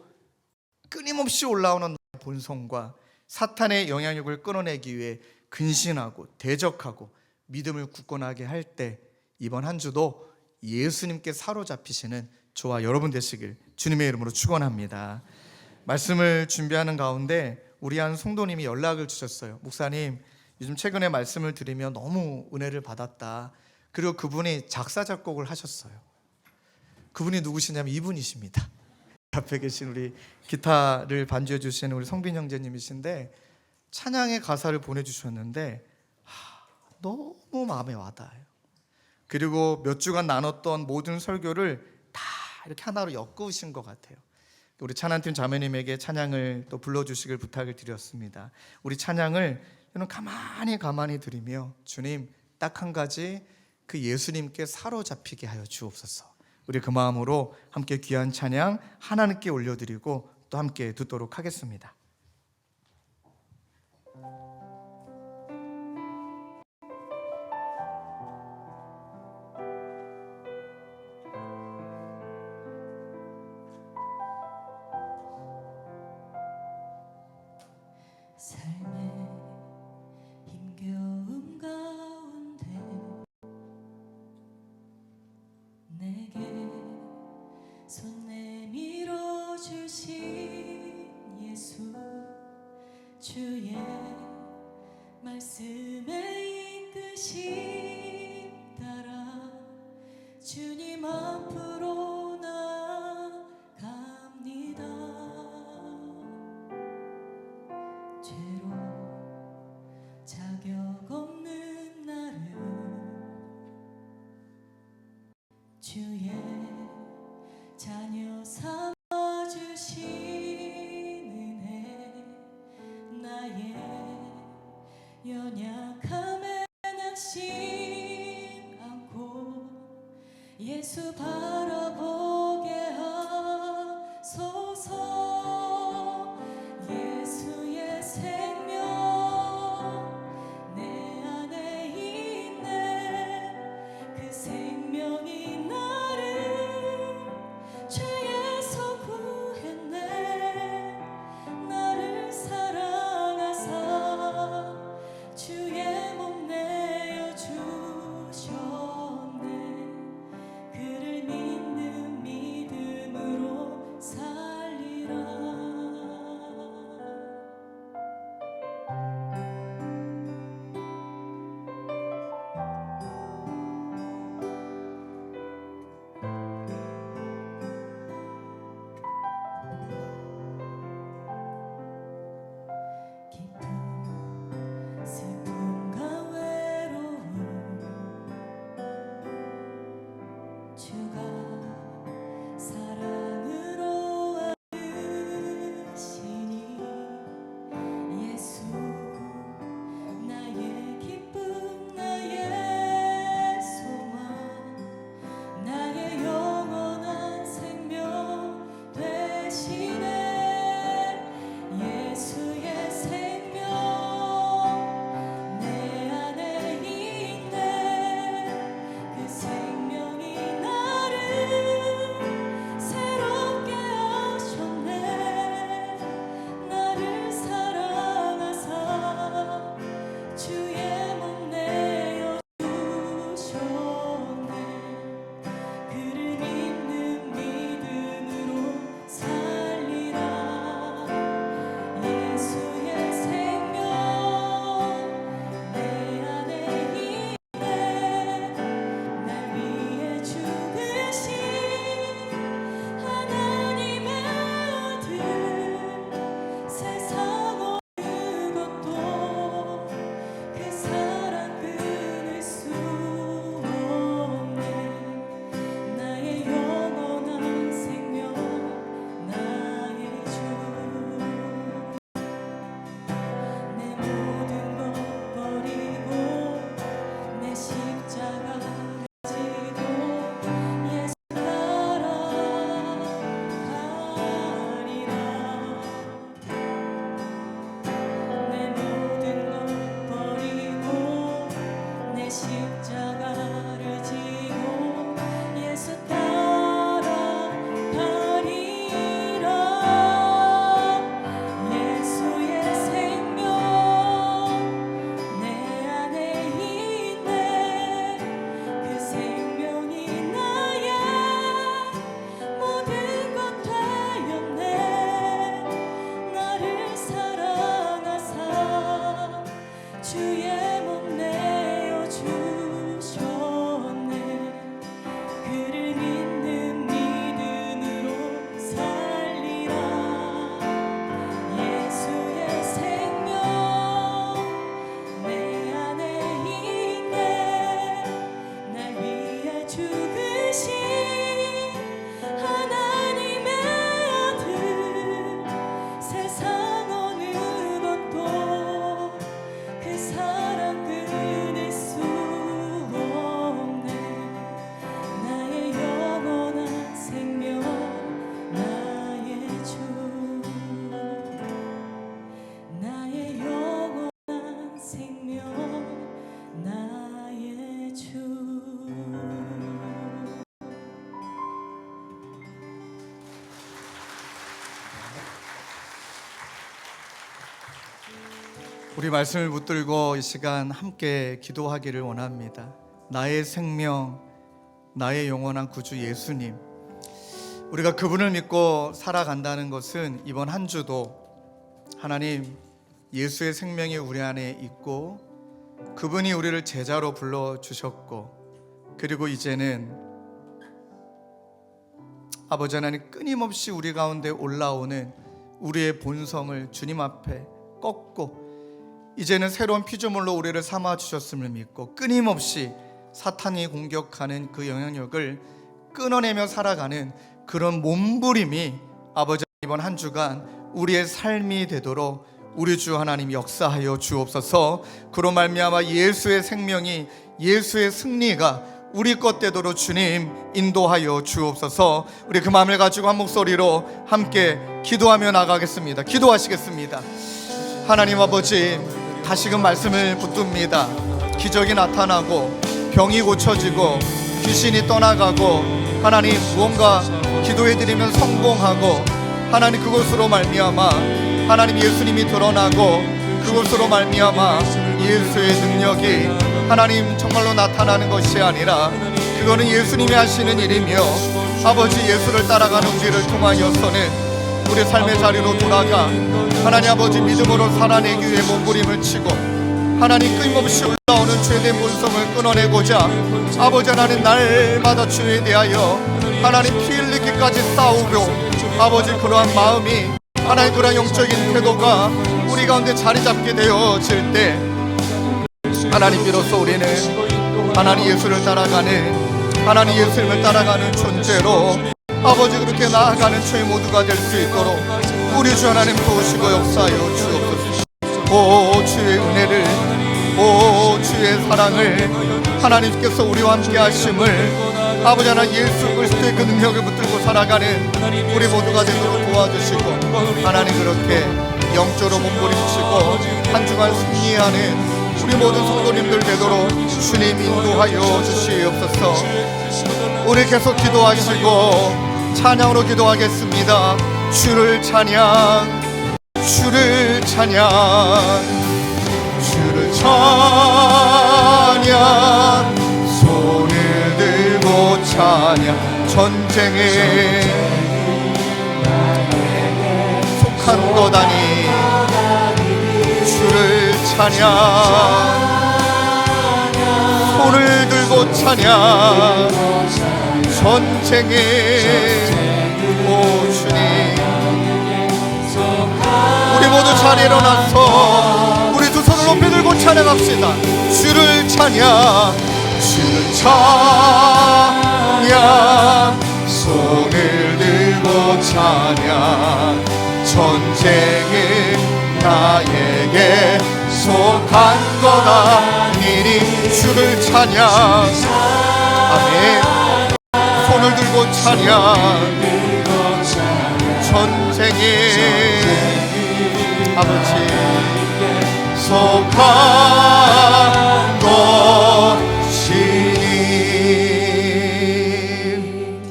끊임없이 올라오는 본성과 사탄의 영향력을 끊어내기 위해 근신하고 대적하고 믿음을 굳건하게 할 때, 이번 한 주도 예수님께 사로잡히시는 저와 여러분 되시길 주님의 이름으로 축원합니다. 말씀을 준비하는 가운데 우리 한 성도님이 연락을 주셨어요. 목사님, 요즘 최근에 말씀을 들으며 너무 은혜를 받았다. 그리고 그분이 작사 작곡을 하셨어요. 그분이 누구시냐면 이분이십니다. 앞에 계신 우리 기타를 반주해 주시는 우리 성빈 형제님이신데, 찬양의 가사를 보내주셨는데 너무 마음에 와닿아요. 그리고 몇 주간 나눴던 모든 설교를 다 이렇게 하나로 엮으신 것 같아요. 우리 찬양팀 자매님에게 찬양을 또 불러주시길 부탁을 드렸습니다. 우리 찬양을 저는 가만히 들으며, 주님, 딱 한 가지, 그 예수님께 사로잡히게 하여 주옵소서. 우리 그 마음으로 함께 귀한 찬양 하나님께 올려드리고 또 함께 듣도록 하겠습니다. 삶의 힘겨움 가운데 내게 손 내밀어 주신 예수, 주의 말씀에 이끄심 따라 주님 앞으로 나갑니다. 죄로 자격 없는 나를 주의 자녀 삼아주신 은혜, 나의 연약함에 낙심 않고 예수 바라보게 하소서. 예수의 생명 내 안에 있네. 그 생명이 나를 죄에서 구했네. 나를 사랑하사 우리 말씀을 붙들고 이 시간 함께 기도하기를 원합니다. 나의 생명, 나의 영원한 구주 예수님, 우리가 그분을 믿고 살아간다는 것은 이번 한 주도 하나님 예수의 생명이 우리 안에 있고 그분이 우리를 제자로 불러주셨고, 그리고 이제는 아버지 하나님 끊임없이 우리 가운데 올라오는 우리의 본성을 주님 앞에 꺾고 이제는 새로운 피조물로 우리를 삼아 주셨음을 믿고 끊임없이 사탄이 공격하는 그 영향력을 끊어내며 살아가는 그런 몸부림이 아버지 이번 한 주간 우리의 삶이 되도록 우리 주 하나님 역사하여 주옵소서. 그로 말미암아 예수의 생명이, 예수의 승리가 우리 것 되도록 주님 인도하여 주옵소서. 우리 그 마음을 가지고 한 목소리로 함께 기도하며 나가겠습니다. 기도하시겠습니다. 하나님 아버지, 다시금 말씀을 붙듭니다. 기적이 나타나고 병이 고쳐지고 귀신이 떠나가고 하나님 무언가 기도해드리면 성공하고 하나님 그것으로 말미암아 하나님 예수님이 드러나고 그것으로 말미암아 예수의 능력이 하나님 정말로 나타나는 것이 아니라 그거는 예수님이 하시는 일이며 아버지 예수를 따라가는 우리를 통하여서는 우리 삶의 자리로 돌아가 하나님 아버지 믿음으로 살아내기 위해 몸부림을 치고 하나님 끊임없이 올라오는 죄된 본성을 끊어내고자 아버지 하나님 날마다 주에 대하여 하나님 피 흘리기까지 싸우고 아버지 그러한 마음이 하나님 그러한 영적인 태도가 우리 가운데 자리 잡게 되어질 때 하나님 비로소 우리는 하나님 예수를 따라가는 하나님 예수님을 따라가는 존재로 아버지 그렇게 나아가는 저희 모두가 될 수 있도록 우리 주 하나님 도우시고 역사하여 주옵소서. 오 주의 은혜를, 오 주의 사랑을 하나님께서 우리와 함께 하심을 아버지 하나님 예수 그리스도의 그 능력을 붙들고 살아가는 우리 모두가 되도록 도와주시고 하나님 그렇게 영적으로 몸부림치고 한 주간 승리하는 우리 모든 성도님들 되도록 주님 인도하여 주시옵소서. 우리 계속 기도하시고 찬양으로 기도하겠습니다. 주를 찬양, 주를 찬양, 주를 찬양, 손을 들고 찬양. 전쟁에 속한 것 아니 주를 찬양, 손을 들고 찬양. 전쟁에 오 주님 우리 모두 자리에 일어나서 우리 두 손을 높이 들고 찬양합시다. 주를 찬양, 주를 찬양, 손을 들고 찬양. 전쟁에 나에게 속한 것 아니니 주를 찬양. 아멘. 손을 들고 찬양. 전쟁에 아버지 속한 것이니.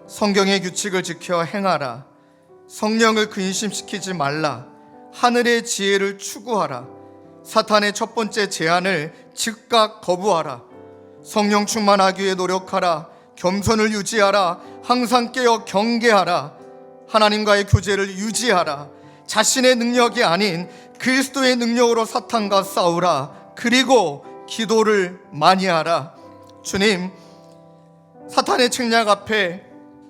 성경의 규칙을 지켜 행하라. 성령을 근심시키지 말라. 하늘의 지혜를 추구하라. 사탄의 첫 번째 제안을 즉각 거부하라. 성령 충만하기 위해 노력하라. 겸손을 유지하라. 항상 깨어 경계하라. 하나님과의 교제를 유지하라. 자신의 능력이 아닌 그리스도의 능력으로 사탄과 싸우라. 그리고 기도를 많이 하라. 주님, 사탄의 책략 앞에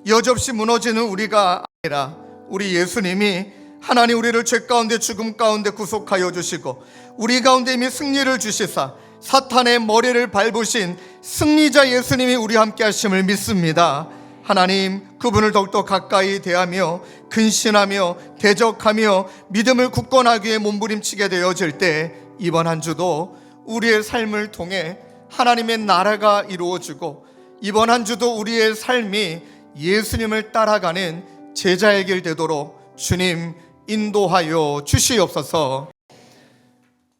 여지없이 무너지는 우리가 아니라 우리 예수님이 하나님 우리를 죄 가운데 죽음 가운데 구속하여 주시고 우리 가운데 이미 승리를 주시사 사탄의 머리를 밟으신 승리자 예수님이 우리와 함께 하심을 믿습니다. 하나님 그분을 더욱더 가까이 대하며 근신하며 대적하며 믿음을 굳건하기 위해 몸부림치게 되어질 때 이번 한 주도 우리의 삶을 통해 하나님의 나라가 이루어지고 이번 한 주도 우리의 삶이 예수님을 따라가는 제자의 길 되도록 주님 인도하여 주시옵소서.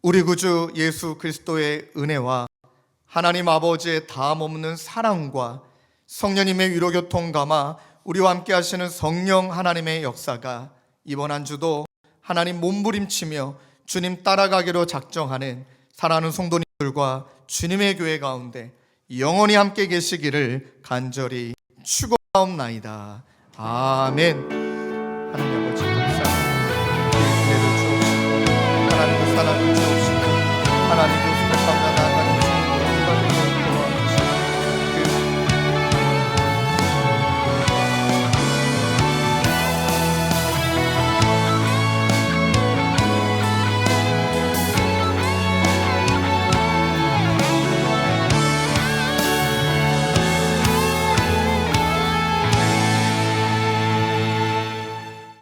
우리 구주 예수 그리스도의 은혜와 하나님 아버지의 다함없는 사랑과 성령님의 위로교통 감화 우리와 함께 하시는 성령 하나님의 역사가 이번 한 주도 하나님 몸부림치며 주님 따라가기로 작정하는 사랑하는 성도님들과 주님의 교회 가운데 영원히 함께 계시기를 간절히 축원하옵나이다. 아멘. 하나님 아버지